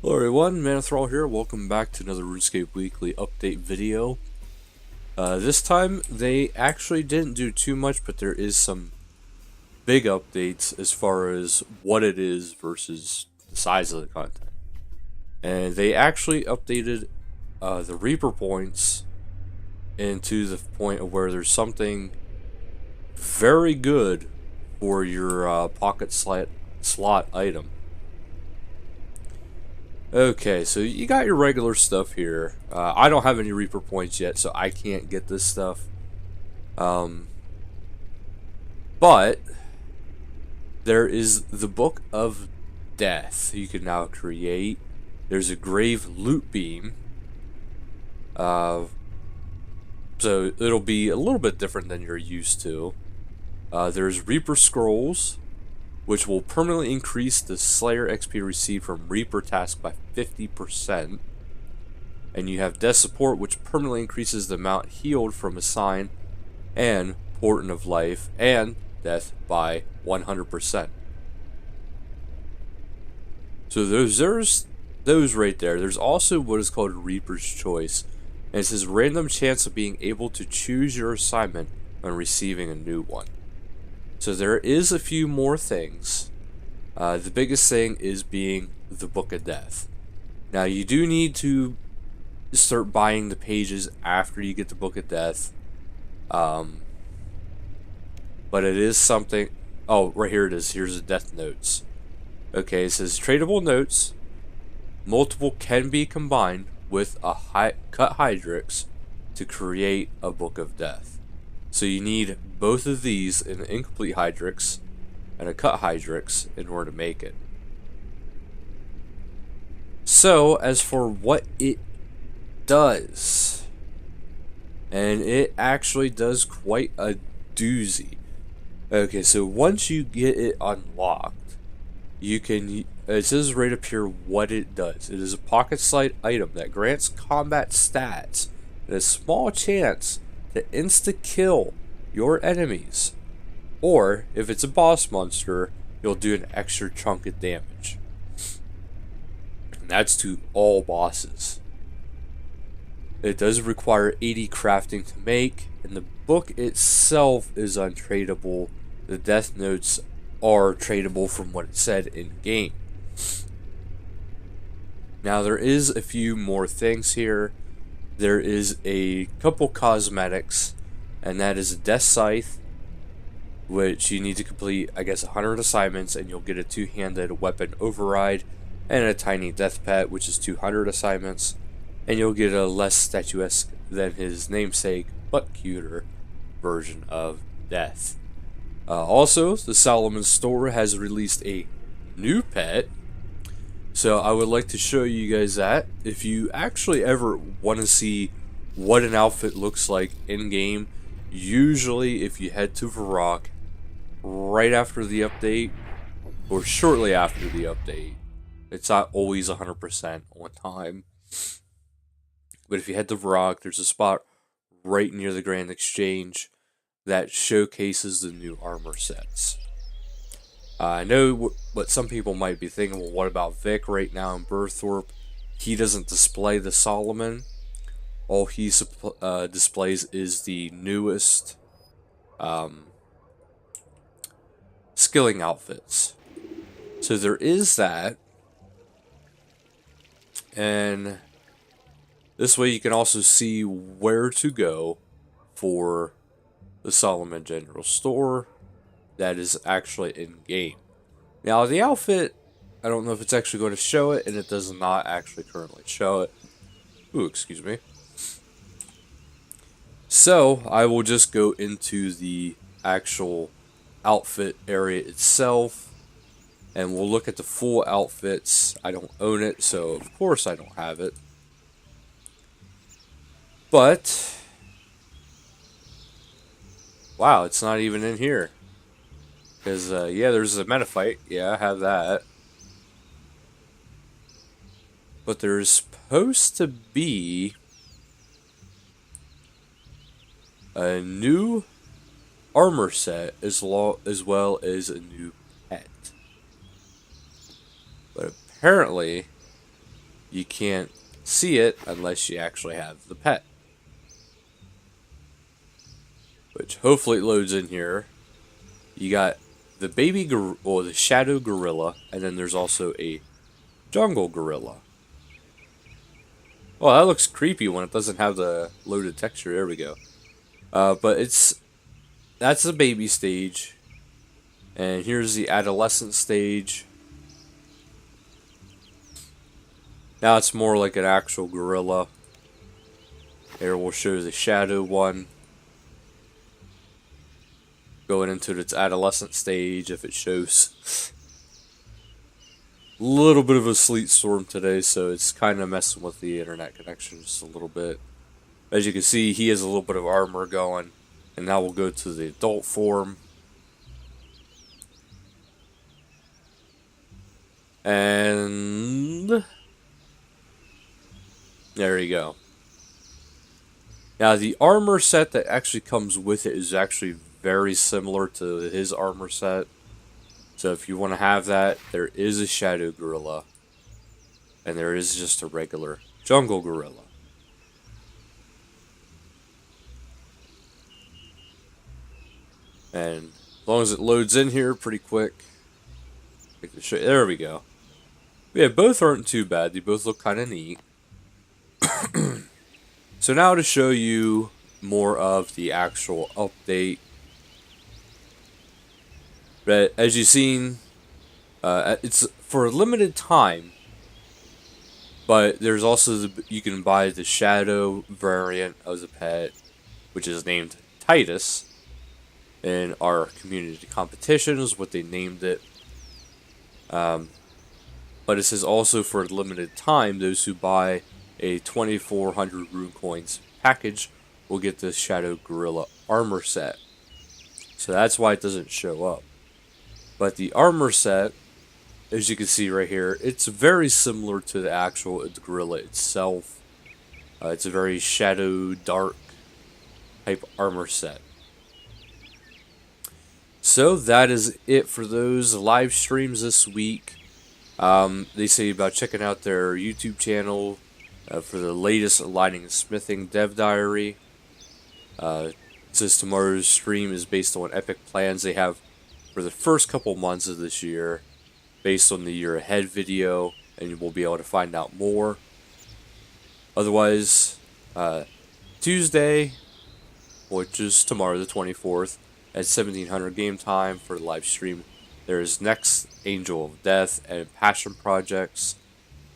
Hello everyone, Manathrall here. Welcome back to another RuneScape Weekly update video. This time they actually didn't do too much, but there is some big updates as far as what it is versus the size of the content. And they actually updated the Reaper points into the point of where there's something very good for your pocket slot item. Okay, so you got your regular stuff here. I don't have any Reaper points yet, so I can't get this stuff. But there is the Book of Death you can now create. There's a Grave Loot Beam. So it'll be a little bit different than you're used to. There's Reaper Scrolls, which will permanently increase the Slayer XP received from Reaper tasks by 50%. And you have Death Support, which permanently increases the amount healed from a sign and Portent of Life and Death by 100%. So there's those right there. There's also what is called Reaper's Choice. And it says random chance of being able to choose your assignment when receiving a new one. So there is a few more things. The biggest thing is being the Book of Death. Now you do need to start buying the pages after you get the Book of Death. But it is something. Oh, right here it is. Here's the Death Notes. Okay, it says tradable notes. Multiple can be combined with a cut Hydrix to create a Book of Death. So you need both of these, an incomplete Hydrix and a cut Hydrix, in order to make it. So as for what it does, and it actually does quite a doozy. Okay, so once you get it unlocked, you can, it says right up here what it does. It is a pocket slide item that grants combat stats and a small chance to insta-kill your enemies. Or, if it's a boss monster, you'll do an extra chunk of damage. And that's to all bosses. It does require 80 crafting to make, and the book itself is untradeable. The Death Notes are tradable from what it said in game. Now there is a few more things here. There is a couple cosmetics, and that is a Death Scythe, which you need to complete, I guess, 100 assignments, and you'll get a two-handed weapon override, and a tiny Death Pet, which is 200 assignments, and you'll get a less statuesque than his namesake, but cuter version of Death. Also, the Solomon store has released a new pet, so I would like to show you guys that. If you actually ever want to see what an outfit looks like in-game, usually if you head to Varrock right after the update, or shortly after the update, it's not always 100% on time, but if you head to Varrock, there's a spot right near the Grand Exchange that showcases the new armor sets. I know what some people might be thinking, well, what about Vic right now in Burthorpe? He doesn't display the Solomon. All he displays is the newest skilling outfits. So there is that. And this way you can also see where to go for the Solomon General Store that is actually in game. Now the outfit, I don't know if it's actually going to show it, and it does not actually currently show it. Ooh, excuse me. So I will just go into the actual outfit area itself, and we'll look at the full outfits. I don't own it, so of course I don't have it. But wow, it's not even in here. Because, yeah, there's a Metaphyte. Yeah, I have that. But there's supposed to be a new armor set as well as a new pet. But apparently, you can't see it unless you actually have the pet. Which hopefully it loads in here. You got the the shadow gorilla, and then there's also a jungle gorilla. Well, that looks creepy when it doesn't have the loaded texture. There we go. But that's the baby stage, and here's the adolescent stage. Now it's more like an actual gorilla. Here we'll show the shadow one. Going into its adolescent stage if it shows. A little bit of a sleet storm today, so it's kind of messing with the internet connection just a little bit. As you can see, he has a little bit of armor going. And now we'll go to the adult form. And there you go. Now the armor set that actually comes with it is actually very similar to his armor set. So if you want to have that, there is a shadow gorilla. And there is just a regular jungle gorilla. And as long as it loads in here pretty quick. There we go. Yeah, both aren't too bad. They both look kind of neat. So now to show you more of the actual update. But as you've seen, it's for a limited time. But there's also you can buy the shadow variant of the pet, which is named Titus. In our community competition is what they named it. But it says also for a limited time, those who buy a 2,400 rune coins package will get the Shadow Gorilla armor set. So that's why it doesn't show up. But the armor set, as you can see right here, it's very similar to the actual gorilla itself. It's a very shadow, dark type armor set. So that is it for those live streams this week. They say about checking out their YouTube channel for the latest Aligning and Smithing Dev Diary. It says tomorrow's stream is based on epic plans they have for the first couple months of this year, based on the year ahead video, and you will be able to find out more. Otherwise, Tuesday, which is tomorrow the 24th, at 1700 game time for the live stream, there's next Angel of Death and Passion Projects.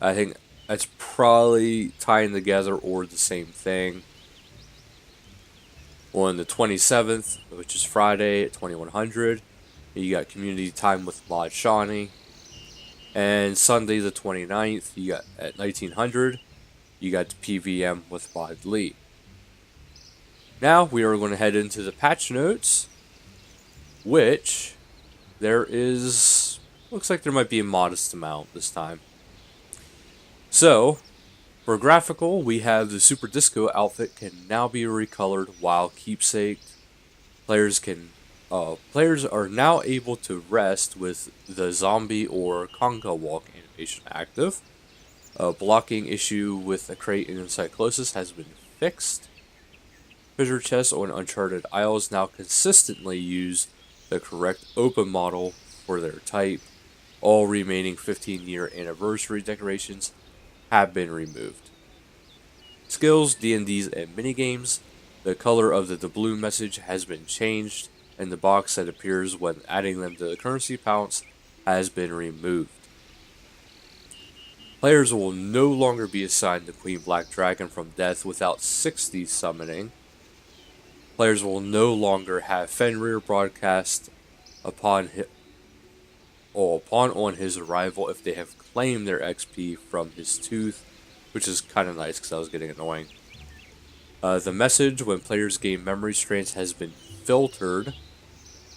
I think that's probably tying together or the same thing. On the 27th, which is Friday at 2100, you got Community Time with Mod Shawnee. And Sunday the 29th, you got at 1900, you got the PVM with Mod Lee. Now we are going to head into the patch notes, which there is, looks like there might be a modest amount this time. So, for graphical, we have the Super Disco outfit can now be recolored while keepsake. Players are now able to rest with the zombie or conga walk animation active. A blocking issue with a crate in Encyclosis has been fixed. Treasure chests on Uncharted Isles now consistently use the correct open model for their type. All remaining 15-year anniversary decorations have been removed. Skills, D&Ds, and minigames. The color of the doubloon message has been changed, and the box that appears when adding them to the currency pounce has been removed. Players will no longer be assigned the Queen Black Dragon from death without 60 summoning. Players will no longer have Fenrir broadcast upon on his arrival if they have claimed their XP from his tooth, which is kind of nice because that was getting annoying. The message when players gain memory strands has been filtered.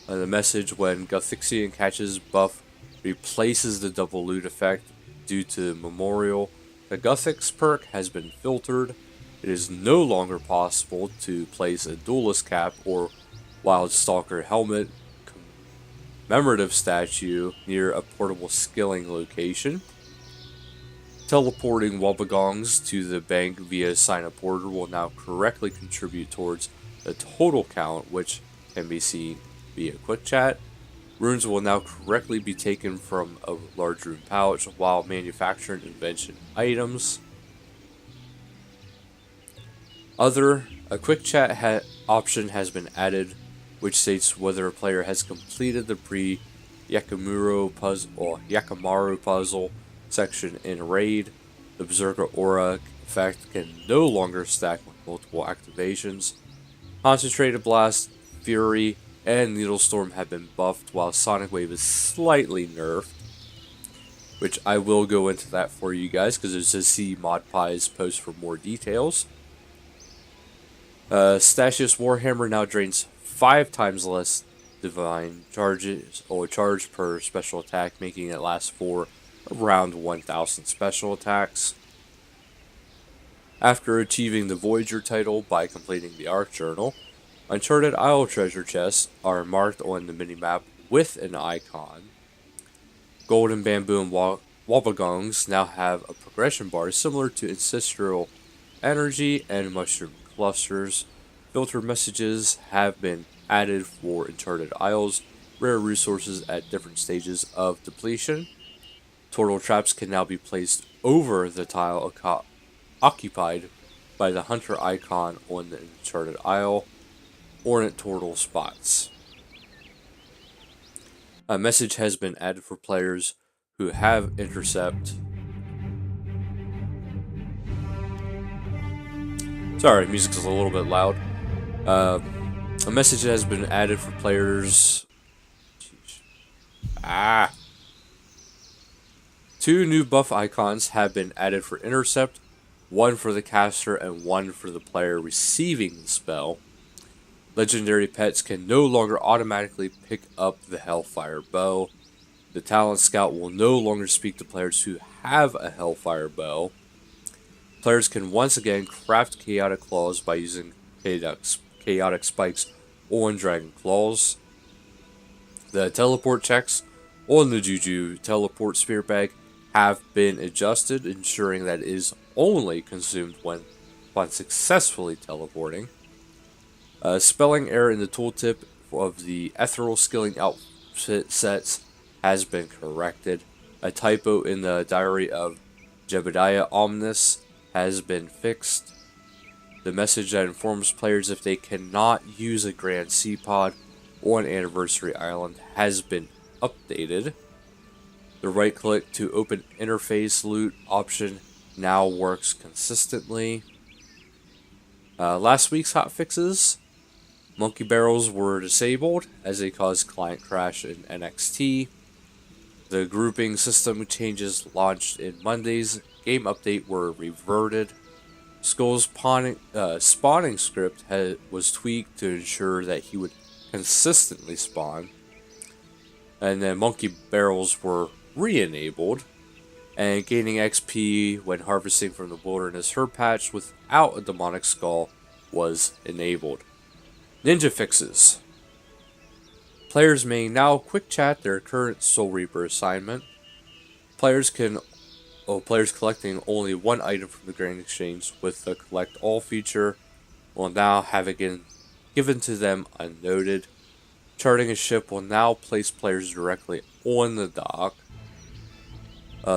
The message when Gothixian catches buff replaces the double loot effect due to Memorial. The Guthix perk has been filtered. It is no longer possible to place a Duelist cap or Wild Stalker helmet commemorative statue near a portable skilling location. Teleporting Wobbegongs to the bank via sign-up order will now correctly contribute towards the total count, which can be seen via quick chat. Runes will now correctly be taken from a large rune pouch while manufacturing invention items. A quick chat option has been added, which states whether a player has completed the pre-Yakimaru puzzle section in Raid. The Berserker Aura effect can no longer stack with multiple activations. Concentrated Blast, Fury, and Needle Storm have been buffed, while Sonic Wave is slightly nerfed, which I will go into that for you guys because there's a see ModPie's post for more details. Statius Warhammer now drains 5 times less divine charges or charge per special attack, making it last for around 1,000 special attacks. After achieving the Voyager title by completing the Arc Journal, Uncharted Isle treasure chests are marked on the minimap with an icon. Golden Bamboo and Wobbegongs now have a progression bar similar to Ancestral Energy and Mushroom Clusters. Filter messages have been added for Uncharted Isles, rare resources at different stages of depletion. Turtle traps can now be placed over the tile occupied by the hunter icon on the Uncharted Isle or at turtle spots. A message has been added for players who have intercept. Sorry, music's a little bit loud. A message has been added for players. Two new buff icons have been added for intercept, one for the caster and one for the player receiving the spell. Legendary pets can no longer automatically pick up the Hellfire Bow. The Talent Scout will no longer speak to players who have a Hellfire Bow. Players can once again craft Chaotic Claws by using Chaotic Spikes on Dragon Claws. The teleport checks on the Juju Teleport Spirit Bag have been adjusted, ensuring that it is only consumed when successfully teleporting. Spelling error in the tooltip of the Ethereal Skilling outfit sets has been corrected. A typo in the Diary of Jebediah Omnis has been fixed. The message that informs players if they cannot use a Grand Sea Pod on Anniversary Island has been updated. The right click to open interface loot option now works consistently. Last week's hotfixes. Monkey barrels were disabled as they caused client crash in NXT. The grouping system changes launched in Monday's game update were reverted. Skull's spawning script was tweaked to ensure that he would consistently spawn. And then monkey barrels were re-enabled. And gaining XP when harvesting from the Wilderness Herb Patch without a demonic skull was enabled. Ninja fixes. Players may now quick chat their current Soul Reaper assignment. Players collecting only one item from the Grand Exchange with the Collect All feature will now have it given to them unnoted. Charting a ship will now place players directly on the dock.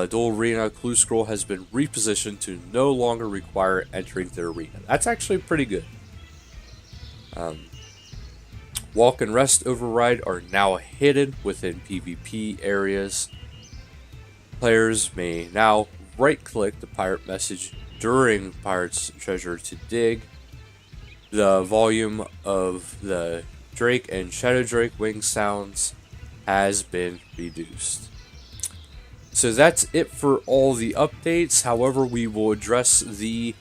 Dual Arena Clue Scroll has been repositioned to no longer require entering the arena. That's actually pretty good. Walk and Rest Override are now hidden within PvP areas. Players may now right-click the pirate message during Pirate's Treasure to dig. The volume of the Drake and Shadow Drake wing sounds has been reduced. So that's it for all the updates. However, we will address the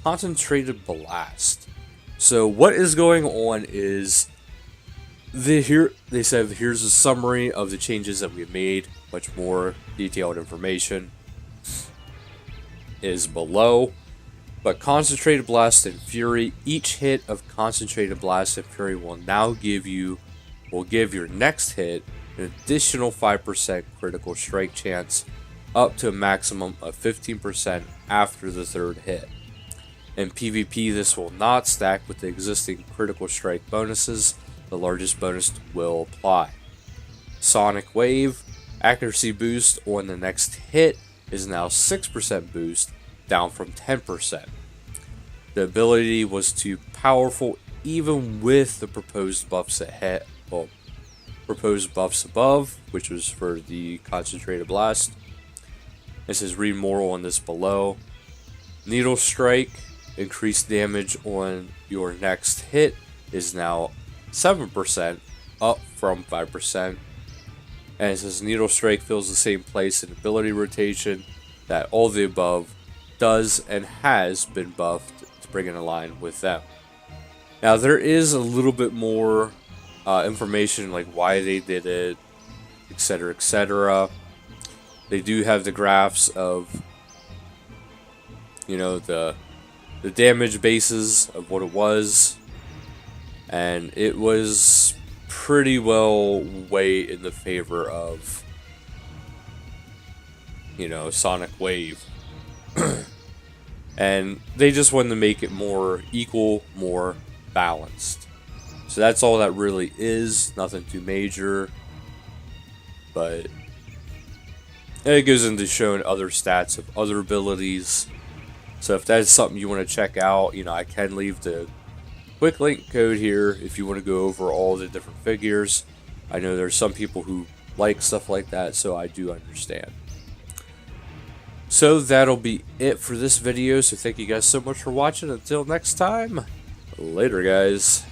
Concentrated Blast. So what is going on is they said here's a summary of the changes that we made. Much more detailed information is below. But Concentrated Blast and Fury, each hit of Concentrated Blast and Fury will now give your next hit an additional 5% critical strike chance up to a maximum of 15% after the third hit. In PvP, this will not stack with the existing critical strike bonuses. The largest bonus will apply. Sonic Wave, accuracy boost on the next hit is now 6% boost, down from 10%. The ability was too powerful even with the proposed buffs proposed buffs above, which was for the concentrated blast. It says read more on this below. Needle Strike, increased damage on your next hit is now 7%, up from 5%. And it says Needle Strike fills the same place in ability rotation that all the above does and has been buffed to bring in line with them. Now there is a little bit more information like why they did it, etc, etc. They do have the graphs of, you know, the damage bases of what it was, and it was pretty well way in the favor of, you know, Sonic Wave. And they just wanted to make it more equal, more balanced. So that's all that really is, nothing too major. But it goes into showing other stats of other abilities. So if that's something you want to check out, you know, I can leave the quick link code here if you want to go over all the different figures. I know there's some people who like stuff like that, so I do understand. So that'll be it for this video. So thank you guys so much for watching. Until next time, later guys.